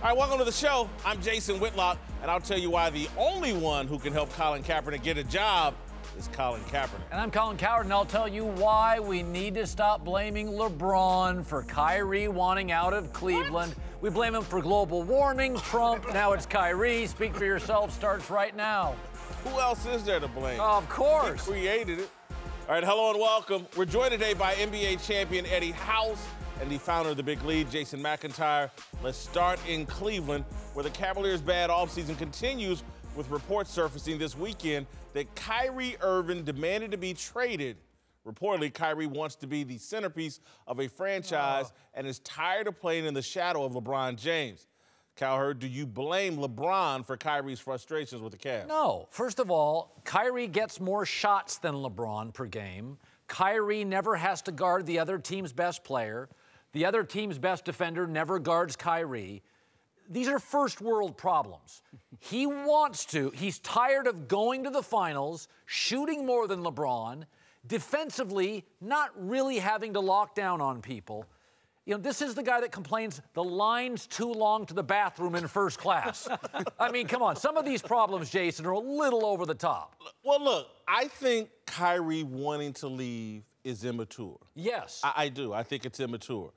All right, welcome to the show. I'm Jason Whitlock, and I'll tell you why the only one who can help Colin Kaepernick get a job is Colin Cowherd. And I'm Colin Cowherd, and I'll tell you why we need to stop blaming LeBron for Kyrie wanting out of Cleveland. What? We blame him for global warming, Trump, now it's Kyrie. Speak for yourself starts right now. Who else is there to blame? Of course. He created it. All right, hello and welcome. We're joined today by NBA champion Eddie House and the founder of the Big Lead, Jason McIntyre. Let's start in Cleveland, where the Cavaliers' bad offseason continues, with reports surfacing this weekend that Kyrie Irving demanded to be traded. Reportedly, Kyrie wants to be the centerpiece of a franchise and is tired of playing in the shadow of LeBron James. Cowherd, do you blame LeBron for Kyrie's frustrations with the Cavs? No. First of all, Kyrie gets more shots than LeBron per game. Kyrie never has to guard the other team's best player. The other team's best defender never guards Kyrie. These are first world problems. He wants to. He's tired of going to the finals, shooting more than LeBron, defensively not really having to lock down on people. You know, this is the guy that complains the line's too long to the bathroom in first class. I mean, come on. Some of these problems, Jason, are a little over the top. Well, look, I think Kyrie wanting to leave is immature. Yes. I do. I think it's immature.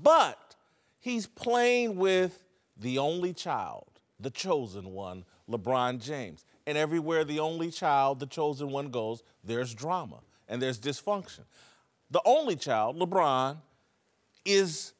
But he's playing with the only child, the chosen one, LeBron James. And everywhere the only child, the chosen one goes, there's drama and there's dysfunction. The only child, LeBron, is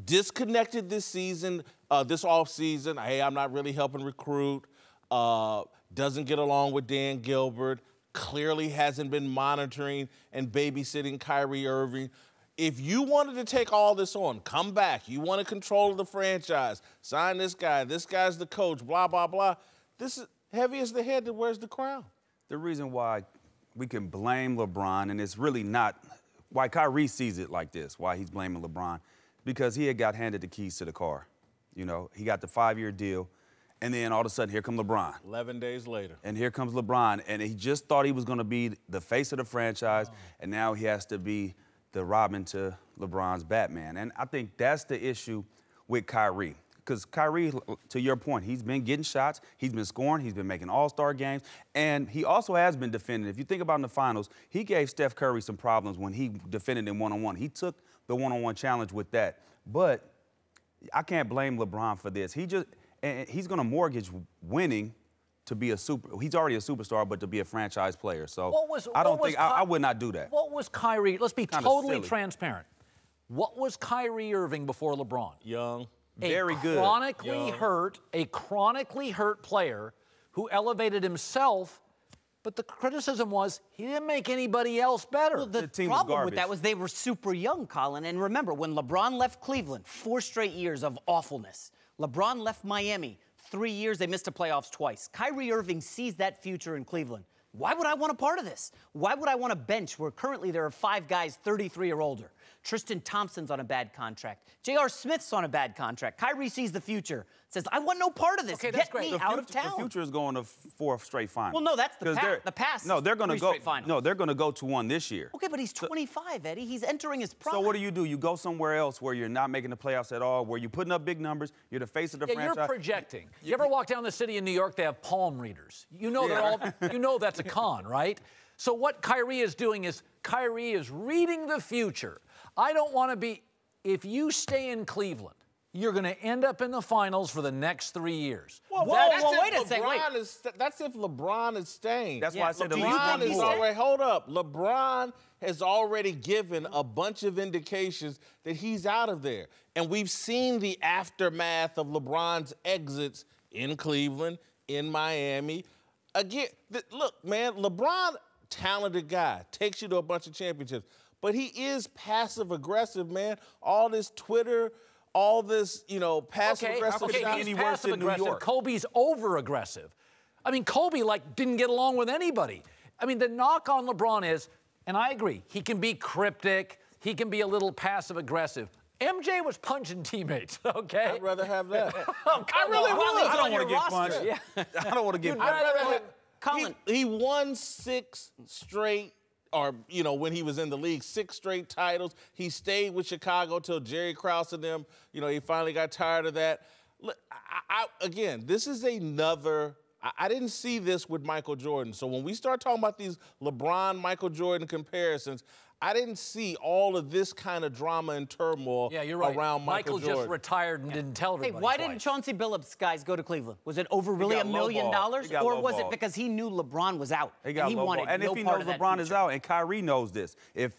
disconnected this season, this offseason. Hey, I'm not really helping recruit. Doesn't get along with Dan Gilbert. Clearly hasn't been monitoring and babysitting Kyrie Irving. If you wanted to take all this on, come back, you want to control the franchise, sign this guy's the coach, blah, blah, blah. This is heavy as the head that wears the crown. The reason why we can blame LeBron, and it's really not why Kyrie sees it like this, why he's blaming LeBron, because he had got handed the keys to the car. You know, he got the 5-year deal, and then all of a sudden, here comes LeBron. 11 days later. And here comes LeBron, and he just thought he was going to be the face of the franchise, and now he has to be the Robin to LeBron's Batman. And I think that's the issue with Kyrie. Because Kyrie, to your point, he's been getting shots, he's been scoring, he's been making all-star games, and he also has been defending. If you think about in the finals, he gave Steph Curry some problems when he defended him one-on-one. He took the one-on-one challenge with that. But I can't blame LeBron for this. He's going to mortgage winning to be he's already a superstar, but to be a franchise player. So I would not do that. What was Kyrie, let's be totally transparent. What was Kyrie Irving before LeBron? Young. Very good. A chronically hurt player who elevated himself, but the criticism was he didn't make anybody else better. Well, the problem with that was they were super young, Colin. And remember, when LeBron left Cleveland, 4 straight years of awfulness. LeBron left Miami, 3 years, they missed the playoffs twice. Kyrie Irving sees that future in Cleveland. Why would I want a part of this? Why would I want a bench where currently there are 5 guys 33 or older? Tristan Thompson's on a bad contract. J.R. Smith's on a bad contract. Kyrie sees the future, says, I want no part of this. Okay, Get me out of town. The future is going to 4 straight finals. Well, no, that's the past. No, they're going to go. No, they're going to go to 1 this year. Okay, but he's 25, Eddie. He's entering his prime. So what do? You go somewhere else where you're not making the playoffs at all, where you're putting up big numbers, you're the face of the franchise. You're projecting. You ever walk down the city in New York, they have palm readers. You know they're all, you know that's a con, right? So what Kyrie is doing is Kyrie is reading the future. I don't want to be, if you stay in Cleveland, you're going to end up in the finals for the next 3 years. Well, wait a second. That's if LeBron is staying. That's why I said LeBron is already, hold up. LeBron has already given a bunch of indications that he's out of there. And we've seen the aftermath of LeBron's exits in Cleveland, in Miami. Again, look, man, LeBron, talented guy, takes you to a bunch of championships. But he is passive-aggressive, man. All this Twitter, all this, you know, passive-aggressive shots. He's passive-aggressive. Kobe's over-aggressive. I mean, Kobe, like, didn't get along with anybody. I mean, the knock on LeBron is, and I agree, he can be cryptic, he can be a little passive-aggressive. MJ was punching teammates, okay? I'd rather have that. I really would. I don't want to get punched. Yeah. I don't want to get punched. I'd rather have, Colin. He won 6 straight, or, you know, when he was in the league, 6 straight titles. He stayed with Chicago till Jerry Krause and them, you know, he finally got tired of that. Look, again, this is another. I didn't see this with Michael Jordan. So when we start talking about these LeBron-Michael Jordan comparisons, I didn't see all of this kind of drama and turmoil you're right. around Michael Jordan. Just retired and didn't tell everybody. Hey, why twice. didn't Chauncey Billups guys go to Cleveland? Was it over really $1 million? Or was it because he knew LeBron was out? He got and he wanted and no if he part knows of that LeBron future. is out, and Kyrie knows this, if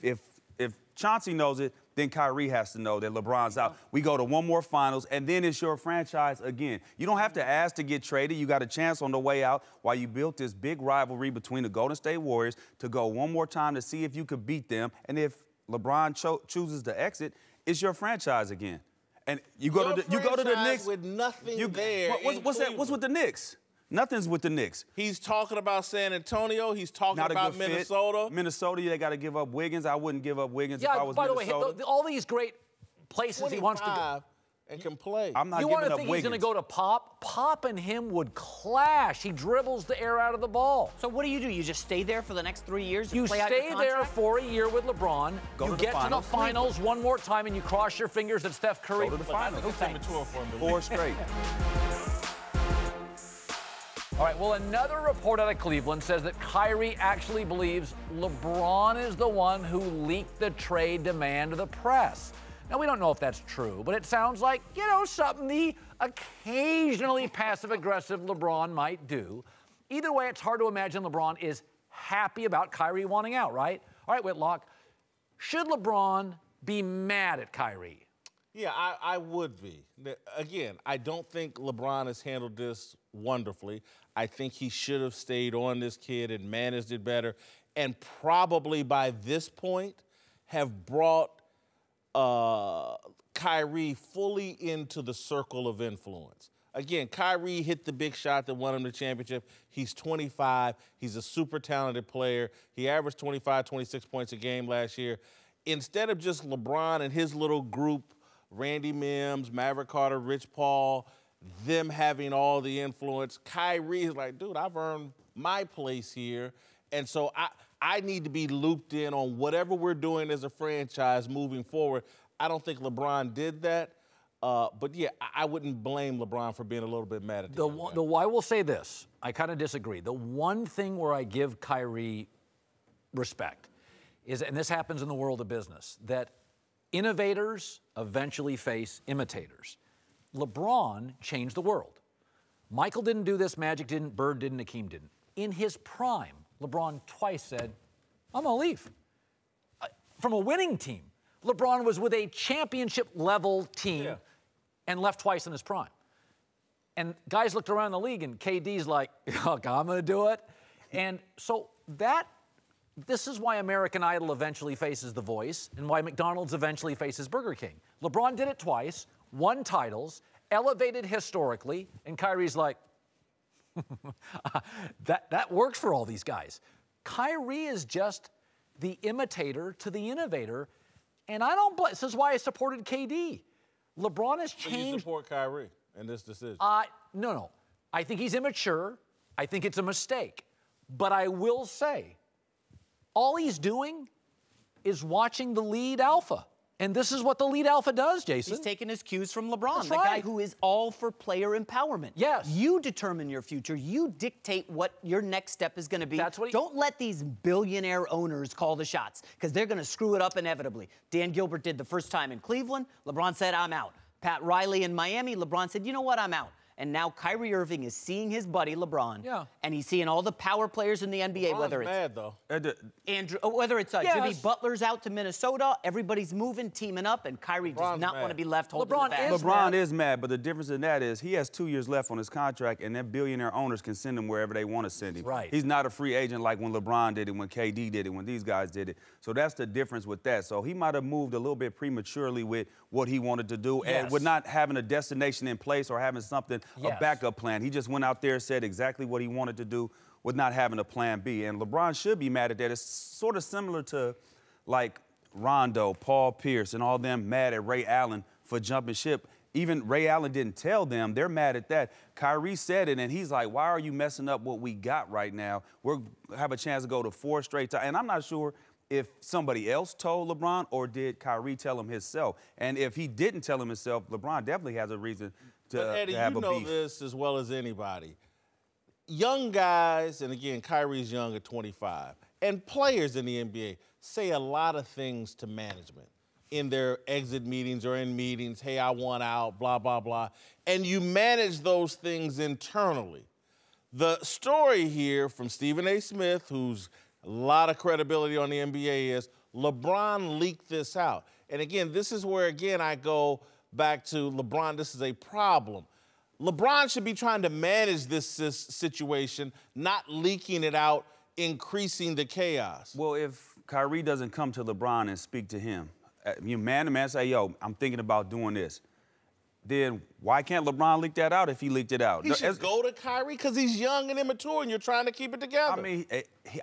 Chauncey knows it, then Kyrie has to know that LeBron's out. We go to one more finals, and then it's your franchise again. You don't have to ask to get traded. You got a chance on the way out while you built this big rivalry between the Golden State Warriors to go one more time to see if you could beat them. And if LeBron chooses to exit, it's your franchise again. And you go to the Knicks with nothing there. What's with the Knicks? Nothing's with the Knicks. He's talking about San Antonio. He's talking about Minnesota. Minnesota, they got to give up Wiggins. I wouldn't give up Wiggins if I was by Minnesota. the way, all these great places he wants to go. And can play. I'm not You giving want to up think Wiggins. he's going to go to Pop? Pop and him would clash. He dribbles the air out of the ball. So what do? You just stay there for the next 3 years? You play out your stay there contract? for a year with LeBron. Go you to the get to the finals. finals one more time, and you cross your fingers that Steph Curry. Go to the finals. Immature for him to 4 straight. All right, well, another report out of Cleveland says that Kyrie actually believes LeBron is the one who leaked the trade demand to the press. Now, we don't know if that's true, but it sounds like, something the occasionally passive-aggressive LeBron might do. Either way, it's hard to imagine LeBron is happy about Kyrie wanting out, right? All right, Whitlock, should LeBron be mad at Kyrie? Yeah, I would be. Again, I don't think LeBron has handled this wonderfully. I think he should have stayed on this kid and managed it better, and probably by this point have brought Kyrie fully into the circle of influence. Again, Kyrie hit the big shot that won him the championship. He's 25. He's a super talented player. He averaged 25, 26 points a game last year. Instead of just LeBron and his little group, Randy Mims, Maverick Carter, Rich Paul, them having all the influence, Kyrie is like, dude, I've earned my place here. And so I need to be looped in on whatever we're doing as a franchise moving forward. I don't think LeBron did that. But, yeah, I wouldn't blame LeBron for being a little bit mad at I will say this. I kind of disagree. The one thing where I give Kyrie respect is, and this happens in the world of business, that innovators eventually face imitators. LeBron changed the world. Michael didn't do this, Magic didn't, Bird didn't, Hakeem didn't. In his prime, LeBron twice said, I'm going to leave. From a winning team. LeBron was with a championship-level team and left twice in his prime. And guys looked around the league, and KD's like, look, I'm going to do it. And so this is why American Idol eventually faces The Voice and why McDonald's eventually faces Burger King. LeBron did it twice, won titles, elevated historically, and Kyrie's like, that works for all these guys. Kyrie is just the imitator to the innovator, and I don't blame. This is why I supported KD. LeBron has changed. So you support Kyrie in this decision? No. I think he's immature. I think it's a mistake. But I will say, all he's doing is watching the lead alpha. And this is what the lead alpha does, Jason. He's taking his cues from LeBron, That's the right. guy who is all for player empowerment. Yes. You determine your future. You dictate what your next step is going to be. That's what Don't let these billionaire owners call the shots, because they're going to screw it up inevitably. Dan Gilbert did the first time in Cleveland. LeBron said, I'm out. Pat Riley in Miami, LeBron said, you know what, I'm out. And now Kyrie Irving is seeing his buddy LeBron, and he's seeing all the power players in the NBA. LeBron's whether it's mad though. whether it's Jimmy Butler's out to Minnesota, everybody's moving, teaming up, and Kyrie does not want to be left holding the bag. LeBron is mad, but the difference in that is he has 2 years left on his contract, and their billionaire owners can send him wherever they want to send him. Right. He's not a free agent like when LeBron did it, when KD did it, when these guys did it. So that's the difference with that. So he might have moved a little bit prematurely with what he wanted to do, and with not having a destination in place or having something, a backup plan. He just went out there, said exactly what he wanted to do with not having a plan B. And LeBron should be mad at that. It's sort of similar to, like, Rondo, Paul Pierce, and all them mad at Ray Allen for jumping ship. Even Ray Allen didn't tell them. They're mad at that. Kyrie said it, and he's like, why are you messing up what we got right now? We'll have a chance to go to 4 straight times. And I'm not sure if somebody else told LeBron or did Kyrie tell him himself. And if he didn't tell him himself, LeBron definitely has a reason to, but Eddie, to have you a know beef. this as well as anybody. Young guys, and again, Kyrie's young at 25, and players in the NBA say a lot of things to management in their exit meetings or in meetings. Hey, I want out, blah, blah, blah. And you manage those things internally. The story here from Stephen A. Smith, who's a lot of credibility on the NBA, is LeBron leaked this out. And again, this is where, again, I go back to LeBron. This is a problem. LeBron should be trying to manage this situation, not leaking it out, increasing the chaos. Well, if Kyrie doesn't come to LeBron and speak to him, you man to man say, yo, I'm thinking about doing this, then why can't LeBron leak that out if he leaked it out? He should go to Kyrie because he's young and immature and you're trying to keep it together. I mean,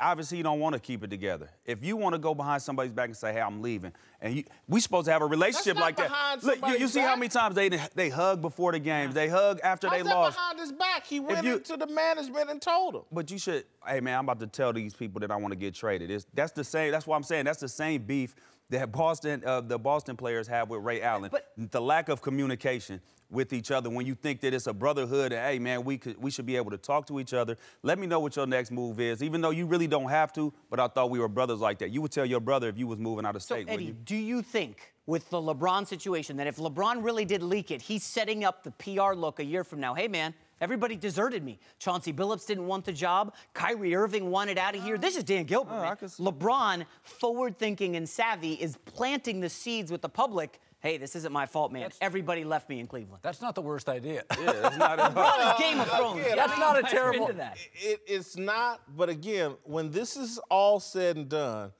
obviously he don't want to keep it together. If you want to go behind somebody's back and say, hey, I'm leaving, and we supposed to have a relationship like that. Look, you see how many times they hug before the games, they hug after they lost. Behind his back? He went into the management and told him. But you should, hey man, I'm about to tell these people that I want to get traded. That's the same. That's what I'm saying. That's the same beef that the Boston players have with Ray Allen. But the lack of communication with each other when you think that it's a brotherhood and, hey, man, we should be able to talk to each other. Let me know what your next move is, even though you really don't have to, but I thought we were brothers like that. You would tell your brother if you was moving out of state, Eddie, wouldn't you? do you think with the LeBron situation that if LeBron really did leak it, he's setting up the PR look a year from now? Hey, man, everybody deserted me. Chauncey Billups didn't want the job. Kyrie Irving wanted out of here. This is Dan Gilbert, man. LeBron, forward-thinking and savvy, is planting the seeds with the public. Hey, this isn't my fault, man. Everybody left me in Cleveland. That's not the worst idea. Yeah, that's not LeBron is Game of Thrones. That's not a terrible... It's not, but again, when this is all said and done,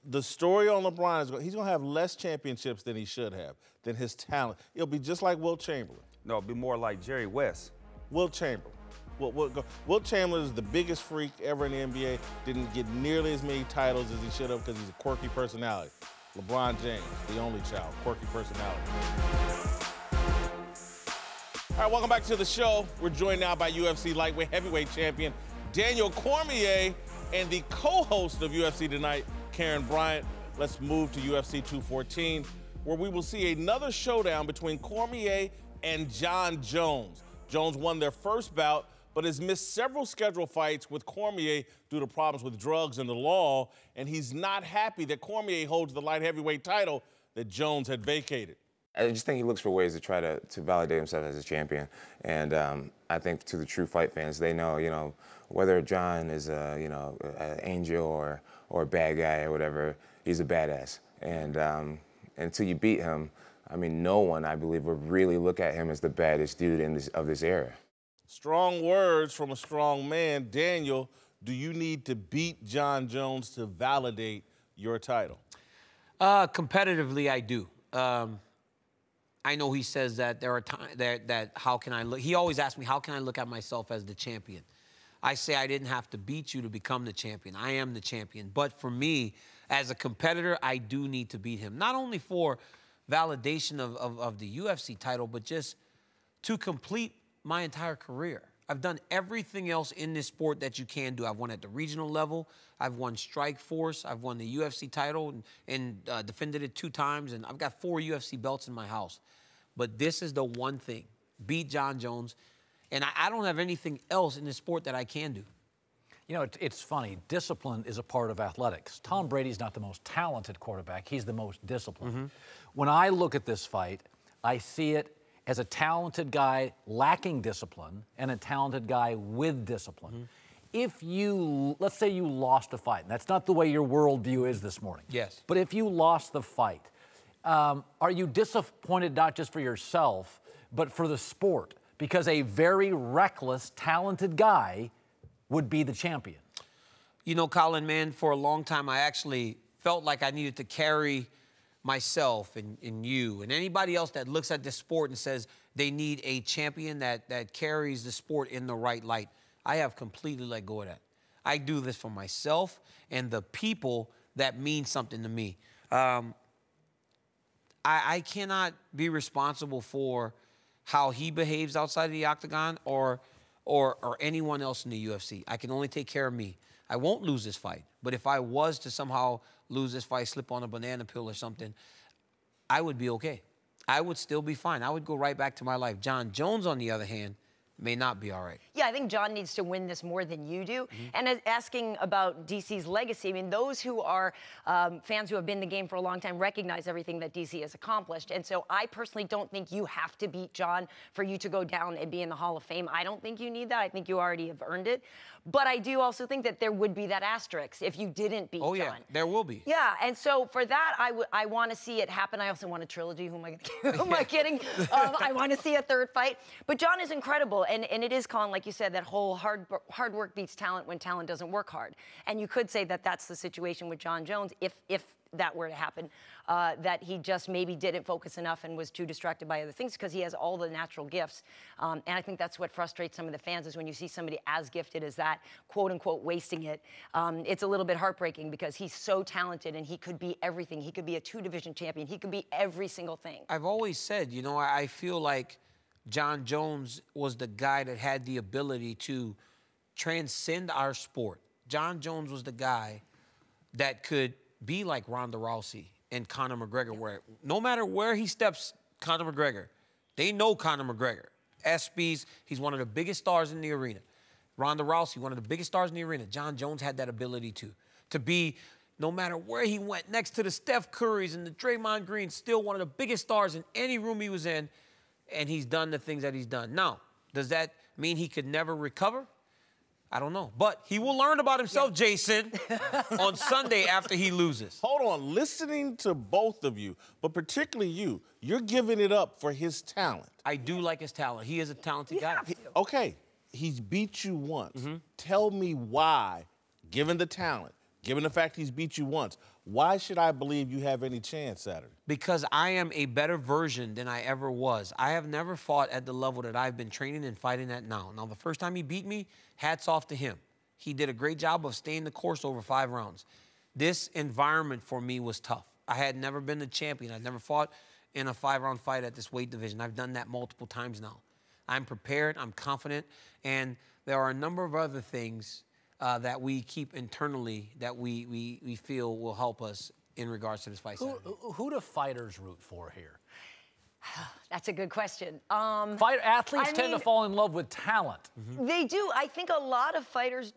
the story on LeBron is he's going to have less championships than he should have, than his talent. It'll be just like Wilt Chamberlain. No, it'll be more like Jerry West. Wilt Chamberlain. Wilt Chamberlain is the biggest freak ever in the NBA. Didn't get nearly as many titles as he should have because he's a quirky personality. LeBron James, the only child, quirky personality. All right, welcome back to the show. We're joined now by UFC lightweight heavyweight champion Daniel Cormier and the co-host of UFC Tonight, Karen Bryant. Let's move to UFC 214, where we will see another showdown between Cormier and John Jones. Jones won their first bout, but has missed several scheduled fights with Cormier due to problems with drugs and the law, and he's not happy that Cormier holds the light heavyweight title that Jones had vacated. I just think he looks for ways to try to validate himself as a champion, and I think to the true fight fans, they know, whether John is an angel or a bad guy or whatever, he's a badass, and until you beat him, I mean, no one, I believe, would really look at him as the baddest dude of this era. Strong words from a strong man. Daniel, do you need to beat John Jones to validate your title? Competitively, I do. I know he says that there are times that how can I look? He always asks me, how can I look at myself as the champion? I say I didn't have to beat you to become the champion. I am the champion. But for me, as a competitor, I do need to beat him. Not only for validation of the UFC title, but just to complete my entire career. I've done everything else in this sport that you can do. I've won at the regional level. I've won Strikeforce. I've won the UFC title and defended it 2 times. And I've got 4 UFC belts in my house. But this is the one thing. Beat John Jones. And I don't have anything else in this sport that I can do. You know, it's funny. Discipline is a part of athletics. Tom Brady's not the most talented quarterback. He's the most disciplined. Mm-hmm. When I look at this fight, I see it as a talented guy lacking discipline and a talented guy with discipline. Mm-hmm. If you, let's say you lost a fight, and that's not the way your worldview is this morning. Yes. But if you lost the fight, are you disappointed not just for yourself, but for the sport? Because a very reckless, talented guy would be the champion. You know, Colin, man, for a long time, I actually felt like I needed to carry myself and you and anybody else that looks at this sport and says they need a champion that carries the sport in the right light. I have completely let go of that. I do this for myself and the people that mean something to me. I cannot be responsible for how he behaves outside of the octagon or anyone else in the UFC. I can only take care of me. I won't lose this fight. But if I was to somehow lose this fight, slip on a banana peel or something, I would be okay. I would still be fine. I would go right back to my life. John Jones, on the other hand, may not be all right. Yeah, I think John needs to win this more than you do. And asking about DC's legacy, I mean, those who are fans who have been in the game for a long time recognize everything that DC has accomplished. And so I personally don't think you have to beat John for you to go down and be in the Hall of Fame. I don't think you need that. I think you already have earned it. But I do also think that there would be that asterisk if you didn't beat John. Oh, yeah, there will be. Yeah, and so for that, I want to see it happen. I also want a trilogy. Who am I kidding? I want to see a third fight. But John is incredible, and it is, Colin, like you said, that whole hard work beats talent when talent doesn't work hard. And you could say that that's the situation with John Jones if that were to happen, that he just maybe didn't focus enough and was too distracted by other things because he has all the natural gifts. And I think that's what frustrates some of the fans is when you see somebody as gifted as that, quote unquote, wasting it. It's a little bit heartbreaking because he's so talented and he could be everything. He could be a 2-division champion. He could be every single thing. I've always said, you know, I feel like John Jones was the guy that had the ability to transcend our sport. John Jones was the guy that could be like Ronda Rousey and Conor McGregor, where no matter where he steps, Conor McGregor, they know Conor McGregor. ESPYs, he's one of the biggest stars in the arena. Ronda Rousey, one of the biggest stars in the arena. John Jones had that ability to be, no matter where he went, next to the Steph Currys and the Draymond Greens, still one of the biggest stars in any room he was in, and he's done the things that he's done. Now, does that mean he could never recover? I don't know. But he will learn about himself, Jason, on Sunday after he loses. Hold on. Listening to both of you, but particularly you, you're giving it up for his talent. I do like his talent. He is a talented guy. Okay, he's beat you once. Tell me why, given the talent, given the fact he's beat you once, why should I believe you have any chance Saturday? Because I am a better version than I ever was. I have never fought at the level that I've been training and fighting at now. Now, the first time he beat me, hats off to him. He did a great job of staying the course over 5 rounds. This environment for me was tough. I had never been the champion. I'd never fought in a 5-round fight at this weight division. I've done that multiple times now. I'm prepared, I'm confident, and there are a number of other things that we keep internally that we feel will help us in regards to this fight. Who do fighters root for here? That's a good question. Athletes tend to fall in love with talent. They do. I think a lot of fighters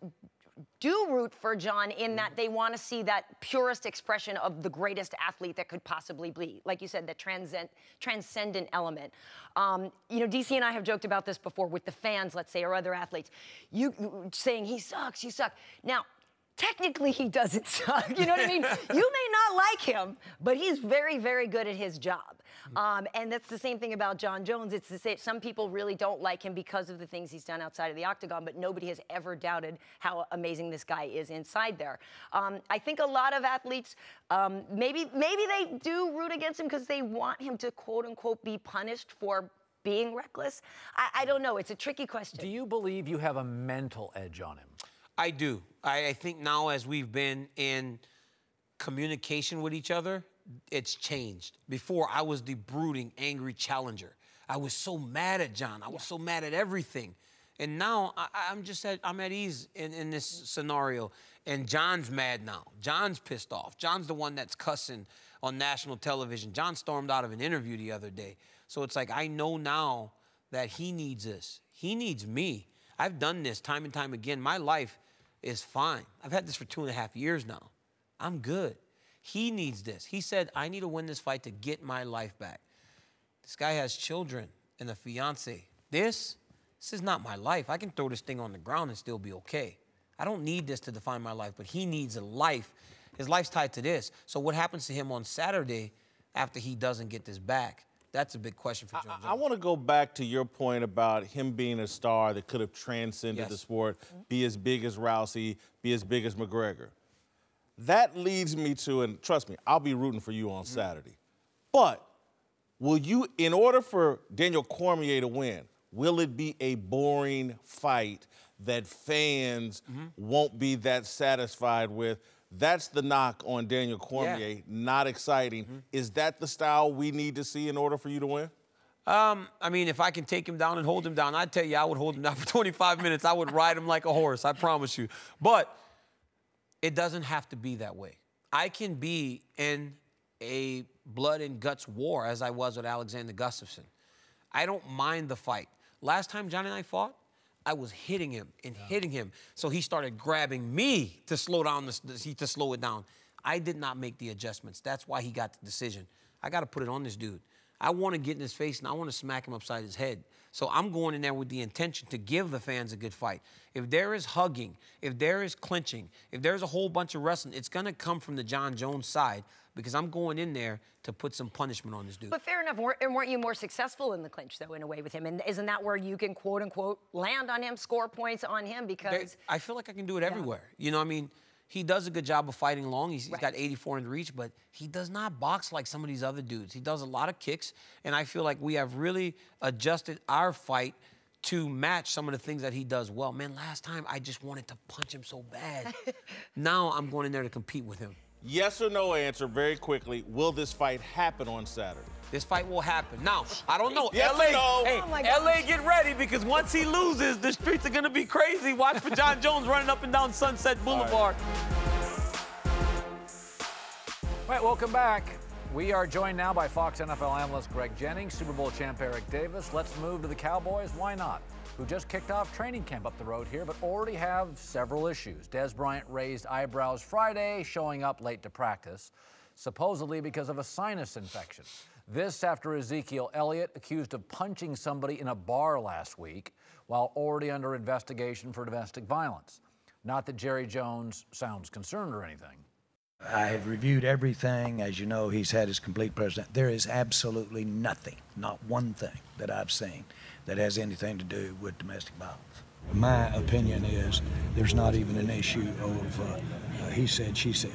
do root for John in that they want to see that purest expression of the greatest athlete that could possibly be. Like you said, the transcendent element. You know, DC and I have joked about this before with the fans, let's say, or other athletes. You saying, he sucks, you suck. Now, technically, he doesn't suck. You know what I mean? You may not like him, but he's very, very good at his job. And that's the same thing about John Jones. It's the same. Some people really don't like him because of the things he's done outside of the octagon, but nobody has ever doubted how amazing this guy is inside there. I think a lot of athletes, maybe they do root against him because they want him to, quote unquote, be punished for being reckless. I don't know. It's a tricky question. Do you believe you have a mental edge on him? I do. I think now as we've been in communication with each other, it's changed. Before, I was the brooding, angry challenger. I was so mad at John. I was so mad at everything. And now I'm at ease in this scenario. And John's mad now. John's pissed off. John's the one that's cussing on national television. John stormed out of an interview the other day. So it's like I know now that he needs this. He needs me. I've done this time and time again. My life is fine. I've had this for 2.5 years now. I'm good. He needs this. He said, I need to win this fight to get my life back. This guy has children and a fiance. This is not my life. I can throw this thing on the ground and still be okay. I don't need this to define my life, but he needs a life. His life's tied to this. So what happens to him on Saturday after he doesn't get this back? That's a big question for John Jones. I want to go back to your point about him being a star that could have transcended the sport, be as big as Rousey, be as big as McGregor. That leads me to, and trust me, I'll be rooting for you on Saturday. But will you, in order for Daniel Cormier to win, will it be a boring fight that fans won't be that satisfied with? That's the knock on Daniel Cormier, not exciting. Is that the style we need to see in order for you to win? I mean, if I can take him down and hold him down, I'd tell you I would hold him down for 25 minutes. I would ride him like a horse, I promise you. But It doesn't have to be that way. I can be in a blood and guts war as I was with Alexander Gustafsson. I don't mind the fight. Last time Johnny and I fought, I was hitting him and hitting him. So he started grabbing me to slow down to slow it down. I did not make the adjustments. That's why he got the decision. I got to put it on this dude. I want to get in his face and I want to smack him upside his head. So I'm going in there with the intention to give the fans a good fight. If there is hugging, if there is clinching, if there's a whole bunch of wrestling, it's going to come from the John Jones side because I'm going in there to put some punishment on this dude. But fair enough. Weren't you more successful in the clinch, though, in a way with him? And isn't that where you can, quote unquote, land on him, score points on him? Because I feel like I can do it everywhere. You know what I mean? He does a good job of fighting long. He's got 84 in reach, but he does not box like some of these other dudes. He does a lot of kicks, and I feel like we have really adjusted our fight to match some of the things that he does well. Man, last time I just wanted to punch him so bad. Now I'm going in there to compete with him. Yes or no answer very quickly. Will this fight happen on Saturday? This fight will happen. Now, I don't know. Yes LA, or no? hey, Oh LA, get ready because once he loses, the streets are going to be crazy. Watch for John Jones running up and down Sunset Boulevard. All right, welcome back. We are joined now by Fox NFL analyst Greg Jennings, Super Bowl champ Eric Davis. Let's move to the Cowboys. Why not? Who just kicked off training camp up the road here, but already have several issues. Des Bryant raised eyebrows Friday, showing up late to practice, supposedly because of a sinus infection. This after Ezekiel Elliott accused of punching somebody in a bar last week while already under investigation for domestic violence. Not that Jerry Jones sounds concerned or anything. I have reviewed everything. As you know, he's had his complete president. There is absolutely nothing, not one thing that I've seen that has anything to do with domestic violence. My opinion is there's not even an issue of he said, she said.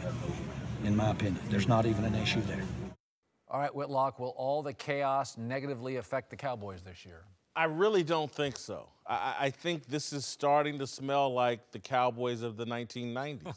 In my opinion, there's not even an issue there. All right, Whitlock, will all the chaos negatively affect the Cowboys this year? I really don't think so. I think this is starting to smell like the Cowboys of the 1990s.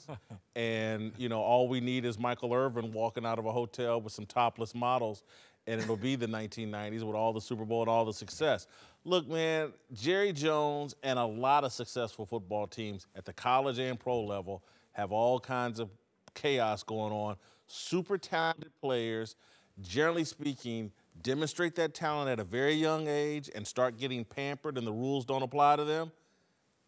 And, you know, all we need is Michael Irvin walking out of a hotel with some topless models, and it'll be the 1990s with all the Super Bowl and all the success. Look, man, Jerry Jones and a lot of successful football teams at the college and pro level have all kinds of chaos going on. Super talented players, generally speaking, demonstrate that talent at a very young age and start getting pampered and the rules don't apply to them,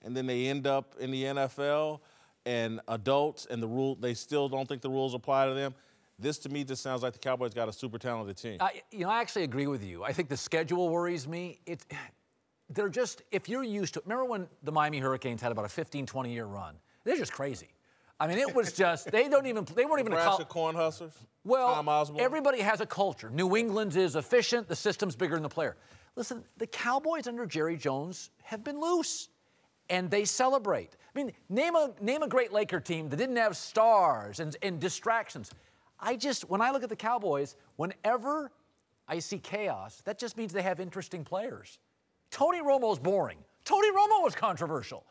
and then they end up in the NFL and adults and they still don't think the rules apply to them. This, to me, just sounds like the Cowboys got a super talented team. You know, I actually agree with you. I think the schedule worries me. They're just, if you're used to, remember when the Miami Hurricanes had about a 15, 20-year run? They're just crazy. I mean, it was just, they weren't even Nebraska Corn Hustlers? Well, everybody has a culture. New England's is efficient. The system's bigger than the player. Listen, the Cowboys under Jerry Jones have been loose, and they celebrate. I mean, name a great Laker team that didn't have stars and distractions. When I look at the Cowboys, whenever I see chaos, that just means they have interesting players. Tony Romo's boring. Tony Romo was controversial.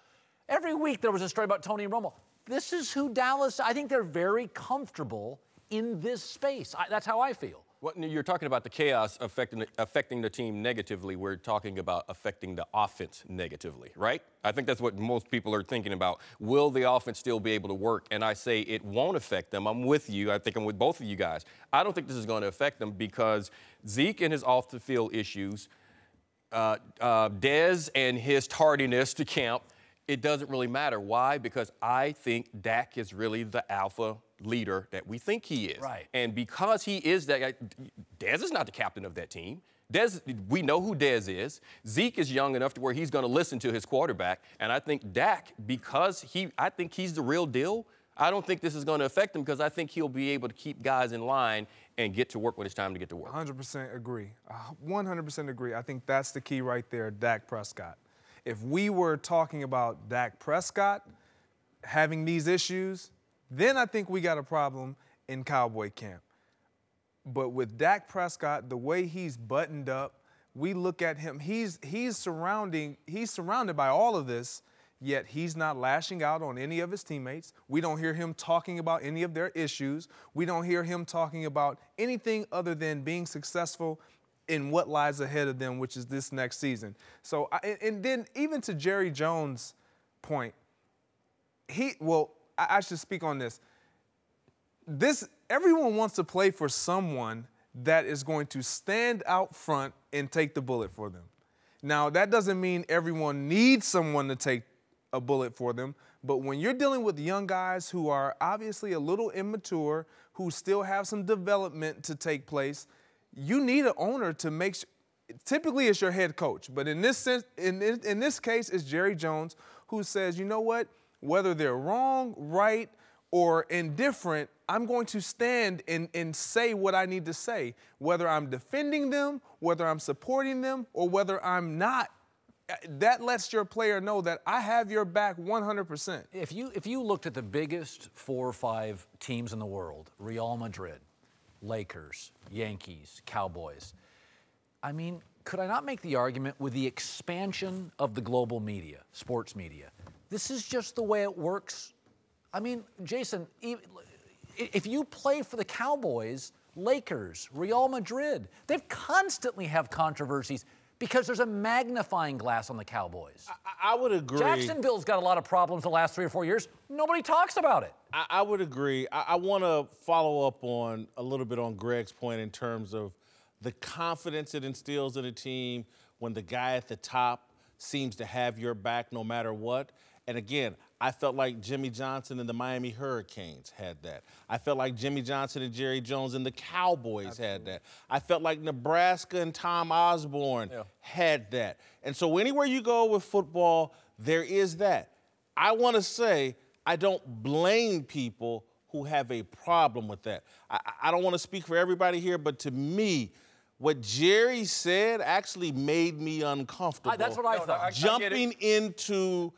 Every week there was a story about Tony Romo. This is who Dallas, I think they're very comfortable in this space. That's how I feel. Well, you're talking about the chaos affecting the team negatively. We're talking about affecting the offense negatively, right? I think that's what most people are thinking about. Will the offense still be able to work? And I say it won't affect them. I'm with you. I think I'm with both of you guys. I don't think this is going to affect them because Zeke and his off-the-field issues, Dez and his tardiness to camp, it doesn't really matter. Why? Because I think Dak is really the alpha leader that we think he is. Right. And because he is that guy, Dez is not the captain of that team. Dez, we know who Dez is. Zeke is young enough to where he's going to listen to his quarterback. And I think Dak, because I think he's the real deal, I don't think this is going to affect him because I think he'll be able to keep guys in line and get to work when it's time to get to work. 100% agree. 100% agree. I think that's the key right there, Dak Prescott. If we were talking about Dak Prescott having these issues, then I think we got a problem in Cowboy camp. But with Dak Prescott, the way he's buttoned up, we look at him, he's surrounded by all of this, yet he's not lashing out on any of his teammates. We don't hear him talking about any of their issues. We don't hear him talking about anything other than being successful in what lies ahead of them, which is this next season. So, and then even to Jerry Jones' point, I should speak on this. Everyone wants to play for someone that is going to stand out front and take the bullet for them. Now, that doesn't mean everyone needs someone to take a bullet for them, but when you're dealing with young guys who are obviously a little immature, who still have some development to take place, you need an owner to make sure. Typically, it's your head coach, but in this sense, in this case, it's Jerry Jones who says, you know what, whether they're wrong, right, or indifferent, I'm going to stand and say what I need to say, whether I'm defending them, whether I'm supporting them, or whether I'm not. That lets your player know that I have your back 100%. If you looked at the biggest 4 or 5 teams in the world, Real Madrid, Lakers, Yankees, Cowboys, I mean, could I not make the argument with the expansion of the global media, sports media, this is just the way it works? I mean, Jason, if you play for the Cowboys, Lakers, Real Madrid, they constantly have controversies because there's a magnifying glass on the Cowboys. I would agree. Jacksonville's got a lot of problems the last 3 or 4 years. Nobody talks about it. I would agree. I want to follow up on a little bit on Greg's point in terms of the confidence it instills in a team when the guy at the top seems to have your back no matter what. And again, I felt like Jimmy Johnson and the Miami Hurricanes had that. I felt like Jimmy Johnson and Jerry Jones and the Cowboys had that. I felt like Nebraska and Tom Osborne had that. And so anywhere you go with football, there is that. I want to say I don't blame people who have a problem with that. I don't want to speak for everybody here, but to me, what Jerry said actually made me uncomfortable. That's what I thought. Jumping into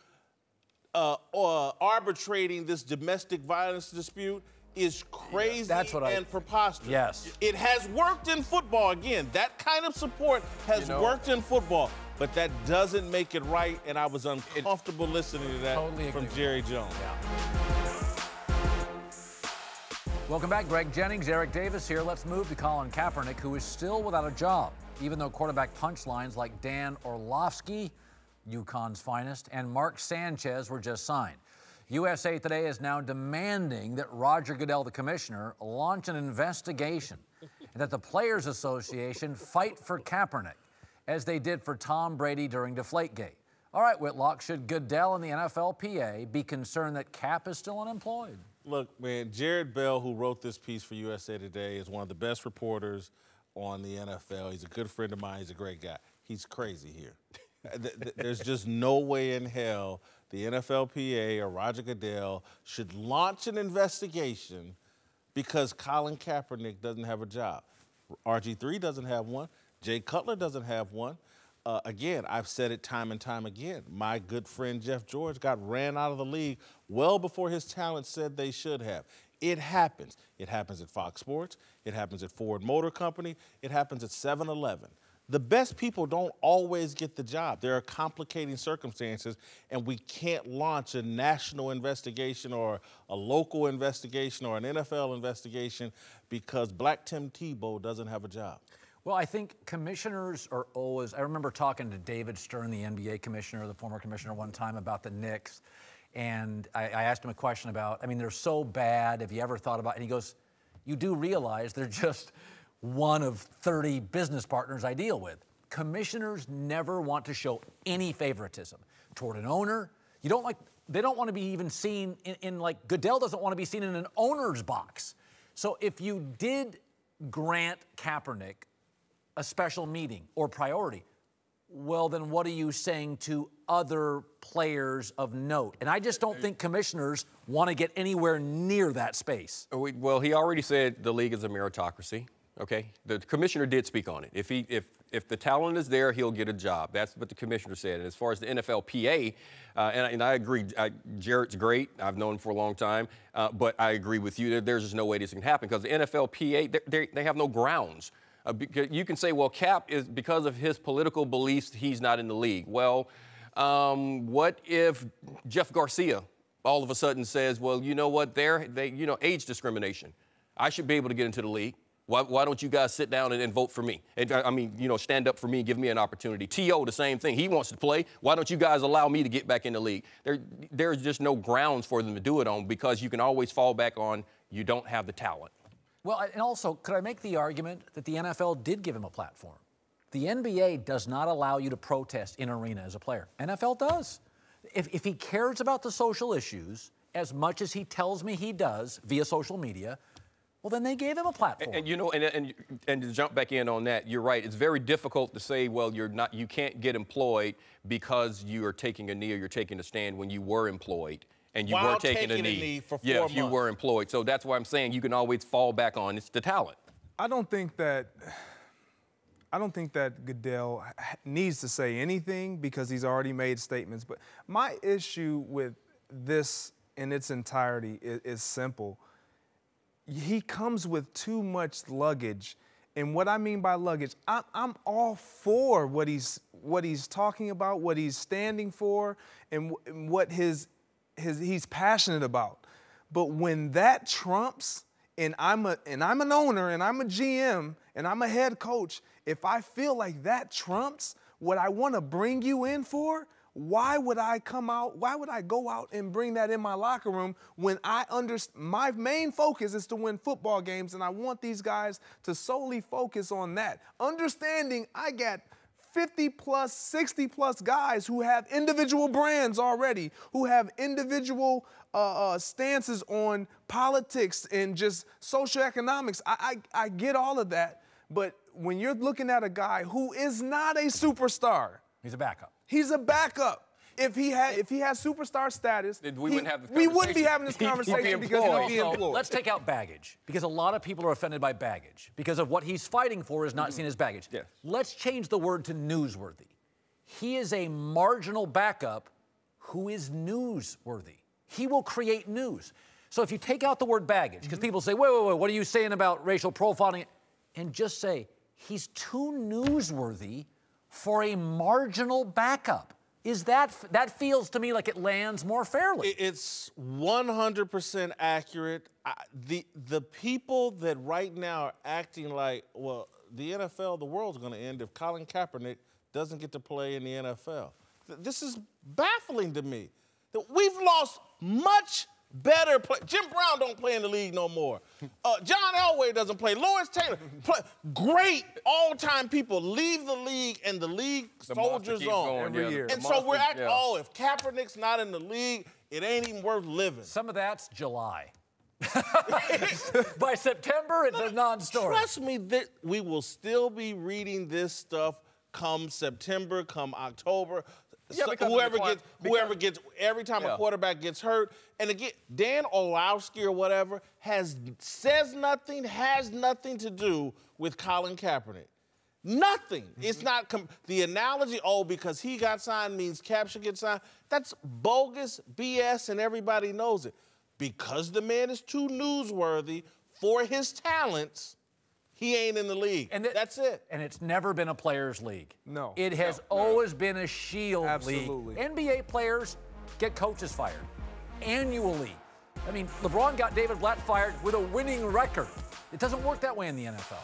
arbitrating this domestic violence dispute is crazy and preposterous. Yes. It has worked in football. Again, that kind of support has worked in football, but that doesn't make it right, and I was uncomfortable listening to that from Jerry Jones. Welcome back, Greg Jennings, Eric Davis here. Let's move to Colin Kaepernick, who is still without a job, even though quarterback punchlines like Dan Orlovsky, UConn's finest, and Mark Sanchez were just signed. USA Today is now demanding that Roger Goodell, the commissioner, launch an investigation and that the Players Association fight for Kaepernick, as they did for Tom Brady during Deflategate. All right, Whitlock, should Goodell and the NFLPA be concerned that Cap is still unemployed? Look, man, Jared Bell, who wrote this piece for USA Today, is one of the best reporters on the NFL. He's a good friend of mine. He's a great guy. He's crazy here. There's just no way in hell the NFLPA or Roger Goodell should launch an investigation because Colin Kaepernick doesn't have a job. RG3 doesn't have one. Jay Cutler doesn't have one. Again, I've said it time and time again. My good friend Jeff George got ran out of the league well before his talent said they should have. It happens. It happens at Fox Sports. It happens at Ford Motor Company. It happens at 7-Eleven. The best people don't always get the job. There are complicating circumstances, and we can't launch a national investigation or a local investigation or an NFL investigation because Black Tim Tebow doesn't have a job. Well, I think commissioners are always, I remember talking to David Stern, the NBA commissioner, the former commissioner, one time about the Knicks, and I asked him a question about, I mean, they're so bad, have you ever thought about, and he goes, you do realize they're just one of 30 business partners I deal with. Commissioners never want to show any favoritism toward an owner. They don't want to be even seen in like, Goodell doesn't want to be seen in an owner's box. So if you did grant Kaepernick a special meeting or priority, well, then what are you saying to other players of note? And I just don't think commissioners want to get anywhere near that space. Well, he already said the league is a meritocracy. Okay, the commissioner did speak on it. If the talent is there, he'll get a job. That's what the commissioner said. And as far as the NFLPA, and I agree, Jarrett's great. I've known him for a long time, but I agree with you that there's just no way this can happen because the NFLPA, they have no grounds. You can say, well, Cap is because of his political beliefs, he's not in the league. Well, what if Jeff Garcia all of a sudden says, well, you know what, age discrimination. I should be able to get into the league. Why don't you guys sit down and vote for me? And, I mean, you know, stand up for me, give me an opportunity. T.O., the same thing. He wants to play. Why don't you guys allow me to get back in the league? There's just no grounds for them to do it on, because you can always fall back on you don't have the talent. Well, and also, could I make the argument that the NFL did give him a platform? The NBA does not allow you to protest in arena as a player. NFL does. If he cares about the social issues as much as he tells me he does via social media, well, then they gave him a platform. And you know, and to jump back in on that, you're right. It's very difficult to say, well, you can't get employed because you are taking a knee or you're taking a stand when you were employed. And you were taking a knee for 4 yeah, months. if you were employed. So that's why I'm saying you can always fall back on it's the talent. I don't think that Goodell needs to say anything because he's already made statements. But my issue with this in its entirety is simple. He comes with too much luggage. And what I mean by luggage, I'm all for what he's talking about, what he's standing for, and what he's passionate about. But when that trumps, and I'm an owner, and I'm a GM, and I'm a head coach, if I feel like that trumps what I want to bring you in for, why would I go out and bring that in my locker room when my main focus is to win football games, and I want these guys to solely focus on that. Understanding I got 50-plus, 60-plus guys who have individual brands already, who have individual stances on politics and just social economics. I get all of that, but when you're looking at a guy who is not a superstar. He's a backup. He's a backup. If he had superstar status, we wouldn't have this we wouldn't be having this conversation because he'd be employed. Let's take out baggage, because a lot of people are offended by baggage because of what he's fighting for is not seen as baggage. Yes. Let's change the word to newsworthy. He is a marginal backup who is newsworthy. He will create news. So if you take out the word baggage, because people say, wait, what are you saying about racial profiling? And just say, he's too newsworthy for a marginal backup. That feels to me like it lands more fairly. It's 100% accurate. The people that right now are acting like, well, the NFL, the world's going to end if Colin Kaepernick doesn't get to play in the NFL. This is baffling to me. We've lost much better play. Jim Brown don't play in the league no more. John Elway doesn't play. Lawrence Taylor play. Great all-time people leave the league, and the league soldiers on every year. And so we're acting, if Kaepernick's not in the league, it ain't even worth living. Some of that's July. By September, it's a non-story. Trust me, we will still be reading this stuff come September, come October. Yeah, so whoever gets, every time a quarterback gets hurt, and again, Dan Orlovsky or whatever says nothing, has nothing to do with Colin Kaepernick. Nothing. It's not the analogy, because he got signed means Cap should get signed. That's bogus BS, and everybody knows it. Because the man is too newsworthy for his talents, he ain't in the league. And that's it. And it's never been a players' league. No. It has always been a shield Absolutely. league. NBA players get coaches fired annually. I mean, LeBron got David Blatt fired with a winning record. It doesn't work that way in the NFL.